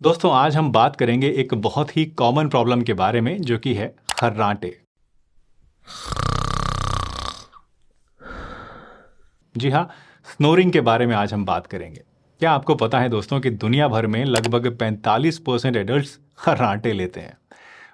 दोस्तों आज हम बात करेंगे एक बहुत ही कॉमन प्रॉब्लम के बारे में जो कि है खर्राटे। जी हाँ, स्नोरिंग के बारे में आज हम बात करेंगे। क्या आपको पता है दोस्तों कि दुनिया भर में लगभग 45% एडल्ट्स खर्राटे लेते हैं।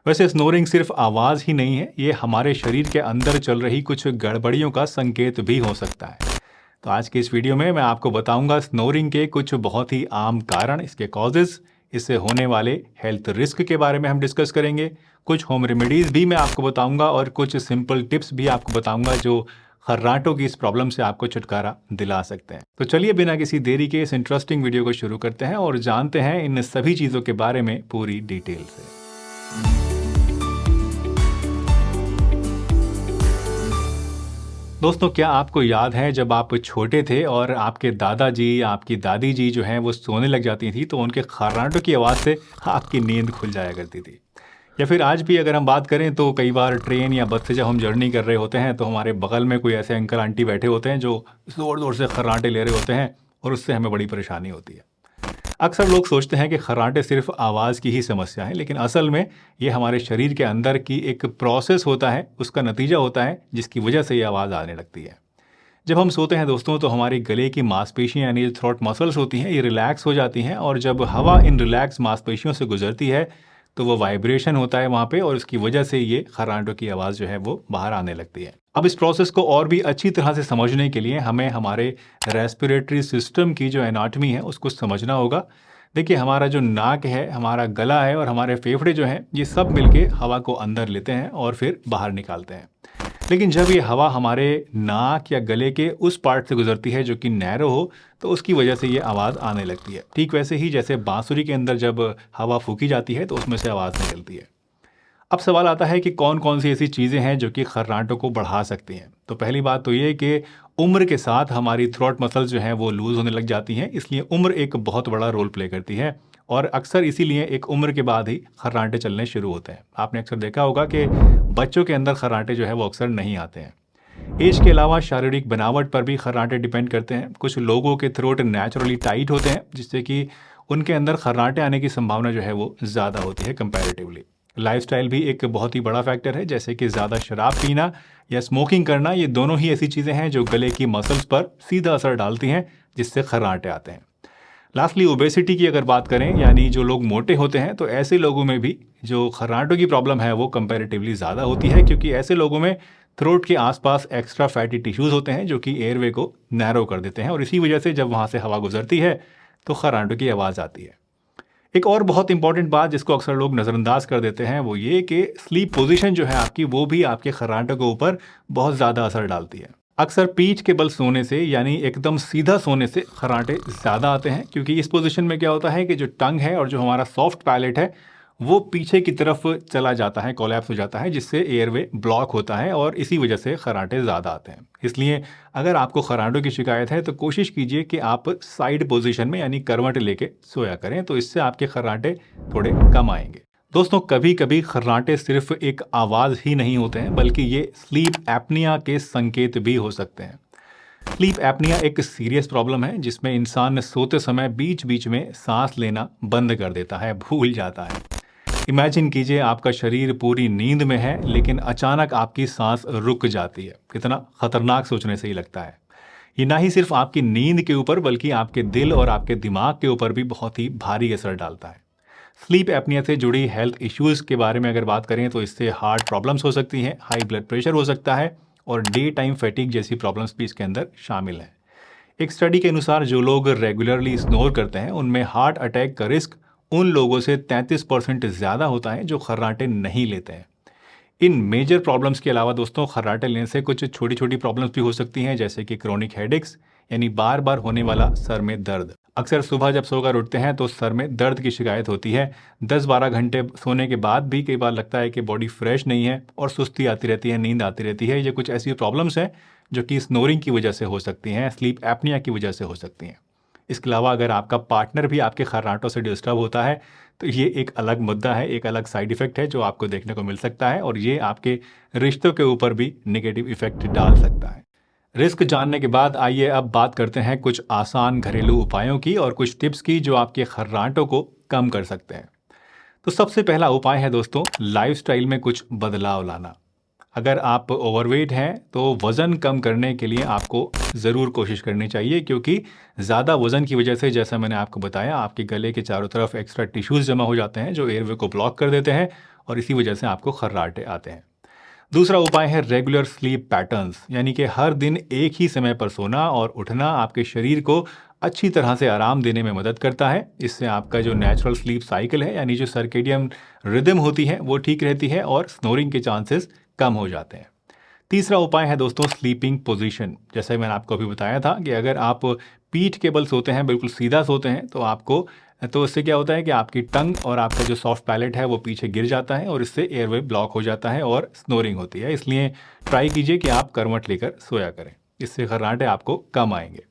वैसे स्नोरिंग सिर्फ आवाज़ ही नहीं है, ये हमारे शरीर के अंदर चल रही कुछ गड़बड़ियों का संकेत भी हो सकता है। तो आज की इस वीडियो में मैं आपको बताऊंगा स्नोरिंग के कुछ बहुत ही आम कारण, इसके कॉजेज़, इससे होने वाले हेल्थ रिस्क के बारे में हम डिस्कस करेंगे। कुछ होम रेमेडीज़ भी मैं आपको बताऊंगा और कुछ सिंपल टिप्स भी आपको बताऊंगा जो खर्राटों की इस प्रॉब्लम से आपको छुटकारा दिला सकते हैं। तो चलिए बिना किसी देरी के इस इंटरेस्टिंग वीडियो को शुरू करते हैं और जानते हैं इन सभी चीज़ों के बारे में पूरी डिटेल से। दोस्तों क्या आपको याद है जब आप छोटे थे और आपके दादाजी या आपकी दादी जी जो हैं वो सोने लग जाती थी तो उनके खर्राटों की आवाज़ से आपकी नींद खुल जाया करती थी। या फिर आज भी अगर हम बात करें तो कई बार ट्रेन या बस से जब हम जर्नी कर रहे होते हैं तो हमारे बगल में कोई ऐसे अंकल आंटी बैठे होते हैं जो ज़ोर ज़ोर से खर्राटे ले रहे होते हैं और उससे हमें बड़ी परेशानी होती है। अक्सर लोग सोचते हैं कि खर्राटे सिर्फ आवाज़ की ही समस्या है, लेकिन असल में ये हमारे शरीर के अंदर की एक प्रोसेस होता है, उसका नतीजा होता है जिसकी वजह से ये आवाज़ आने लगती है। जब हम सोते हैं दोस्तों तो हमारी गले की मांसपेशियां यानी जो थ्रोट मसल्स होती हैं ये रिलैक्स हो जाती हैं और जब हवा इन रिलैक्स मांसपेशियों से गुजरती है तो वो वाइब्रेशन होता है वहाँ पे और उसकी वजह से ये खर्राटों की आवाज़ जो है वो बाहर आने लगती है। अब इस प्रोसेस को और भी अच्छी तरह से समझने के लिए हमें हमारे रेस्पिरेटरी सिस्टम की जो एनाटॉमी है उसको समझना होगा। देखिए हमारा जो नाक है, हमारा गला है और हमारे फेफड़े जो हैं ये सब मिलके हवा को अंदर लेते हैं और फिर बाहर निकालते हैं। लेकिन जब ये हवा हमारे नाक या गले के उस पार्ट से गुजरती है जो कि नैरो हो तो उसकी वजह से ये आवाज़ आने लगती है। ठीक वैसे ही जैसे बांसुरी के अंदर जब हवा फूकी जाती है तो उसमें से आवाज़ निकलती है। अब सवाल आता है कि कौन कौन सी ऐसी चीज़ें हैं जो कि खर्राटों को बढ़ा सकती हैं। तो पहली बात तो ये कि उम्र के साथ हमारी थ्रोट मसल्स जो हैं वो लूज़ होने लग जाती हैं, इसलिए उम्र एक बहुत बड़ा रोल प्ले करती है और अक्सर इसीलिए एक उम्र के बाद ही खर्राटे चलने शुरू होते हैं। आपने अक्सर देखा होगा कि बच्चों के अंदर खर्राटे जो है वो अक्सर नहीं आते हैं। एज के अलावा शारीरिक बनावट पर भी खर्राटे डिपेंड करते हैं। कुछ लोगों के थ्रोट नेचुरली टाइट होते हैं जिससे कि उनके अंदर खर्राटे आने की संभावना जो है वो ज़्यादा होती है कंपैरेटिवली। लाइफस्टाइल भी एक बहुत ही बड़ा फैक्टर है, जैसे कि ज़्यादा शराब पीना या स्मोकिंग करना, ये दोनों ही ऐसी चीज़ें हैं जो गले की मसल्स पर सीधा असर डालती हैं जिससे खर्राटे आते हैं। लास्टली ओबेसिटी की अगर बात करें यानी जो लोग मोटे होते हैं तो ऐसे लोगों में भी जो खर्राटों की प्रॉब्लम है वो कंपैरेटिवली ज़्यादा होती है, क्योंकि ऐसे लोगों में थ्रोट के आसपास एक्स्ट्रा फैटी टिश्यूज़ होते हैं जो कि एयरवे को नैरो कर देते हैं और इसी वजह से जब वहाँ से हवा गुजरती है तो खर्राटों की आवाज़ आती है। एक और बहुत इंपॉर्टेंट बात जिसको अक्सर लोग नज़रअंदाज कर देते हैं वो ये कि स्लीप पोजीशन जो है आपकी वो भी आपके खर्राटों के ऊपर बहुत ज़्यादा असर डालती है। अक्सर पीठ के बल सोने से यानी एकदम सीधा सोने से खर्राटे ज़्यादा आते हैं, क्योंकि इस पोजीशन में क्या होता है कि जो टंग है और जो हमारा सॉफ्ट पैलेट है वो पीछे की तरफ चला जाता है, कोलैप्स हो जाता है, जिससे एयरवे ब्लॉक होता है और इसी वजह से खर्राटे ज़्यादा आते हैं। इसलिए अगर आपको खर्राटों की शिकायत है तो कोशिश कीजिए कि आप साइड पोजीशन में यानी करवट लेके सोया करें, तो इससे आपके खर्राटे थोड़े कम आएंगे। दोस्तों कभी कभी खर्राटे सिर्फ एक आवाज़ ही नहीं होते हैं बल्कि ये स्लीप एपनिया के संकेत भी हो सकते हैं। स्लीप एपनिया एक सीरियस प्रॉब्लम है जिसमें इंसान सोते समय बीच बीच में सांस लेना बंद कर देता है, भूल जाता है। इमेजिन कीजिए आपका शरीर पूरी नींद में है लेकिन अचानक आपकी सांस रुक जाती है। कितना खतरनाक सोचने से ही लगता है। ये ना ही सिर्फ आपकी नींद के ऊपर बल्कि आपके दिल और आपके दिमाग के ऊपर भी बहुत ही भारी असर डालता है। स्लीप एपनिया से जुड़ी हेल्थ इश्यूज़ के बारे में अगर बात करें तो इससे हार्ट प्रॉब्लम्स हो सकती हैं, हाई ब्लड प्रेशर हो सकता है और डे टाइम फैटिग जैसी प्रॉब्लम्स भी इसके अंदर शामिल हैं। एक स्टडी के अनुसार जो लोग रेगुलरली स्नोर करते हैं उनमें हार्ट अटैक का रिस्क उन लोगों से 33% ज़्यादा होता है जो खर्राटे नहीं लेते हैं। इन मेजर प्रॉब्लम्स के अलावा दोस्तों खर्राटे लेने से कुछ छोटी छोटी प्रॉब्लम्स भी हो सकती हैं, जैसे कि क्रोनिक हेडेक्स यानी बार बार होने वाला सर में दर्द। अक्सर सुबह जब सोकर उठते हैं तो सर में दर्द की शिकायत होती है। 10-12 घंटे सोने के बाद भी कई बार लगता है कि बॉडी फ्रेश नहीं है और सुस्ती आती रहती है, नींद आती रहती है। ये कुछ ऐसी प्रॉब्लम्स हैं जो कि स्नोरिंग की वजह से हो सकती हैं, स्लीप एपनिया की वजह से हो सकती हैं। इसके अलावा अगर आपका पार्टनर भी आपके खर्राटों से डिस्टर्ब होता है तो ये एक अलग मुद्दा है, एक अलग साइड इफेक्ट है जो आपको देखने को मिल सकता है और ये आपके रिश्तों के ऊपर भी नेगेटिव इफेक्ट डाल सकता है। रिस्क जानने के बाद आइए अब बात करते हैं कुछ आसान घरेलू उपायों की और कुछ टिप्स की जो आपके खर्राटों को कम कर सकते हैं। तो सबसे पहला उपाय है दोस्तों, लाइफस्टाइल में कुछ बदलाव लाना। अगर आप ओवरवेट हैं तो वज़न कम करने के लिए आपको ज़रूर कोशिश करनी चाहिए, क्योंकि ज़्यादा वज़न की वजह से, जैसा मैंने आपको बताया, आपके गले के चारों तरफ एक्स्ट्रा टिश्यूज़ जमा हो जाते हैं जो एयरवे को ब्लॉक कर देते हैं और इसी वजह से आपको खर्राटे आते हैं। दूसरा उपाय है रेगुलर स्लीप पैटर्न्स, यानी कि हर दिन एक ही समय पर सोना और उठना आपके शरीर को अच्छी तरह से आराम देने में मदद करता है। इससे आपका जो नेचुरल स्लीप साइकिल है, यानी जो सर्केडियन रिदम होती है, वो ठीक रहती है और स्नोरिंग के चांसेस कम हो जाते हैं। तीसरा उपाय है दोस्तों स्लीपिंग पोजीशन। जैसे मैंने आपको अभी बताया था कि अगर आप पीठ के बल सोते हैं, बिल्कुल सीधा सोते हैं, तो इससे क्या होता है कि आपकी टंग और आपका जो सॉफ्ट पैलेट है वो पीछे गिर जाता है और इससे एयरवे ब्लॉक हो जाता है और स्नोरिंग होती है। इसलिए ट्राई कीजिए कि आप करवट लेकर सोया करें, इससे खर्राटे आपको कम आएंगे।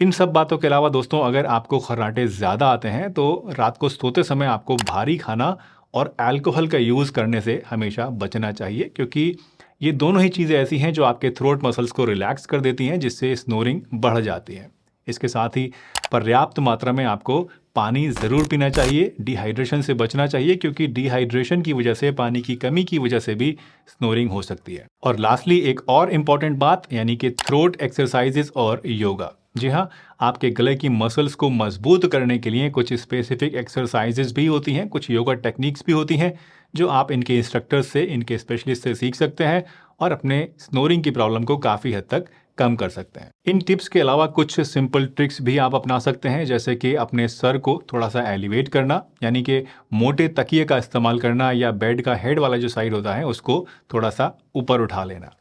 इन सब बातों के अलावा दोस्तों, अगर आपको खर्राटे ज़्यादा आते हैं तो रात को सोते समय आपको भारी खाना और अल्कोहल का यूज़ करने से हमेशा बचना चाहिए, क्योंकि ये दोनों ही चीज़ें ऐसी हैं जो आपके थ्रोट मसल्स को रिलैक्स कर देती हैं, जिससे स्नोरिंग बढ़ जाती है। इसके साथ ही पर्याप्त मात्रा में आपको पानी ज़रूर पीना चाहिए। डिहाइड्रेशन से बचना चाहिए, क्योंकि डिहाइड्रेशन की वजह से, पानी की कमी की वजह से भी स्नोरिंग हो सकती है। और लास्टली एक और इम्पॉर्टेंट बात, यानी कि थ्रोट एक्सरसाइजेस और योगा। जी हाँ, आपके गले की मसल्स को मजबूत करने के लिए कुछ स्पेसिफिक एक्सरसाइजेस भी होती हैं, कुछ योगा टेक्निक्स भी होती हैं जो आप इनके इंस्ट्रक्टर से, इनके स्पेशलिस्ट से सीख सकते हैं और अपने स्नोरिंग की प्रॉब्लम को काफ़ी हद तक कम कर सकते हैं। इन टिप्स के अलावा कुछ सिंपल ट्रिक्स भी आप अपना सकते हैं, जैसे कि अपने सर को थोड़ा सा एलिवेट करना, यानी कि मोटे तकिए का इस्तेमाल करना, या बेड का हेड वाला जो साइड होता है उसको थोड़ा सा ऊपर उठा लेना।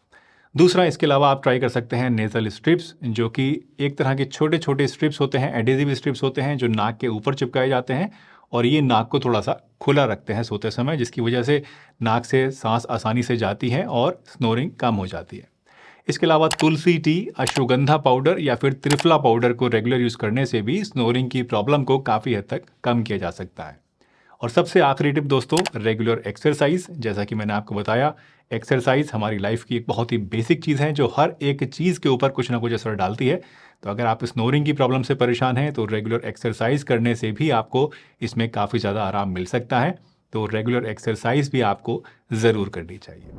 दूसरा, इसके अलावा आप ट्राई कर सकते हैं नेज़ल स्ट्रिप्स, जो कि एक तरह के छोटे छोटे स्ट्रिप्स होते हैं, एडेसिव स्ट्रिप्स होते हैं जो नाक के ऊपर चिपकाए जाते हैं और ये नाक को थोड़ा सा खुला रखते हैं सोते समय, जिसकी वजह से नाक से सांस आसानी से जाती है और स्नोरिंग कम हो जाती है। इसके अलावा तुलसी टी, अश्वगंधा पाउडर या फिर त्रिफला पाउडर को रेगुलर यूज़ करने से भी स्नोरिंग की प्रॉब्लम को काफ़ी हद तक कम किया जा सकता है। और सबसे आखिरी टिप दोस्तों, रेगुलर एक्सरसाइज। जैसा कि मैंने आपको बताया, एक्सरसाइज हमारी लाइफ की एक बहुत ही बेसिक चीज़ है जो हर एक चीज़ के ऊपर कुछ ना कुछ असर डालती है। तो अगर आप स्नोरिंग की प्रॉब्लम से परेशान हैं तो रेगुलर एक्सरसाइज करने से भी आपको इसमें काफ़ी ज़्यादा आराम मिल सकता है। तो रेगुलर एक्सरसाइज भी आपको ज़रूर करनी चाहिए।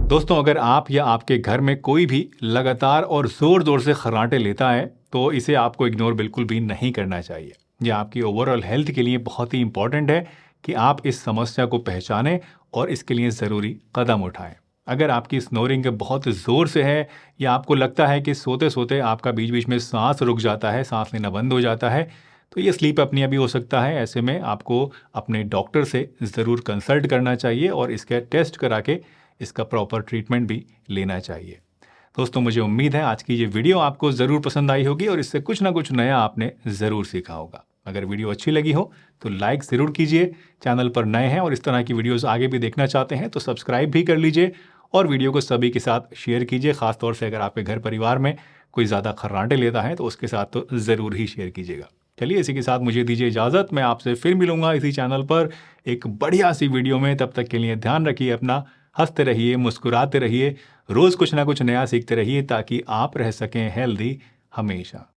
दोस्तों, अगर आप या आपके घर में कोई भी लगातार और ज़ोर ज़ोर से खर्राटे लेता है तो इसे आपको इग्नोर बिल्कुल भी नहीं करना चाहिए। यह आपकी ओवरऑल हेल्थ के लिए बहुत ही इंपॉर्टेंट है कि आप इस समस्या को पहचानें और इसके लिए ज़रूरी कदम उठाएं। अगर आपकी स्नोरिंग बहुत ज़ोर से है या आपको लगता है कि सोते सोते आपका बीच बीच में सांस रुक जाता है, सांस लेना बंद हो जाता है, तो ये स्लीप अपनिया भी हो सकता है। ऐसे में आपको अपने डॉक्टर से ज़रूर कंसल्ट करना चाहिए और इसका टेस्ट करा के इसका प्रॉपर ट्रीटमेंट भी लेना चाहिए। दोस्तों, मुझे उम्मीद है आज की ये वीडियो आपको ज़रूर पसंद आई होगी और इससे कुछ ना कुछ नया आपने ज़रूर सीखा होगा। अगर वीडियो अच्छी लगी हो तो लाइक ज़रूर कीजिए। चैनल पर नए हैं और इस तरह की वीडियोस आगे भी देखना चाहते हैं तो सब्सक्राइब भी कर लीजिए और वीडियो को सभी के साथ शेयर कीजिए। ख़ासतौर से अगर आपके घर परिवार में कोई ज़्यादा खर्राटे लेता है तो उसके साथ तो ज़रूर ही शेयर कीजिएगा। चलिए, इसी के साथ मुझे दीजिए इजाज़त। मैं आपसे फिर मिलूंगा इसी चैनल पर एक बढ़िया सी वीडियो में। तब तक के लिए ध्यान रखिए अपना, हंसते रहिए, मुस्कुराते रहिए, रोज़ कुछ ना कुछ नया सीखते रहिए ताकि आप रह सकें हेल्दी हमेशा।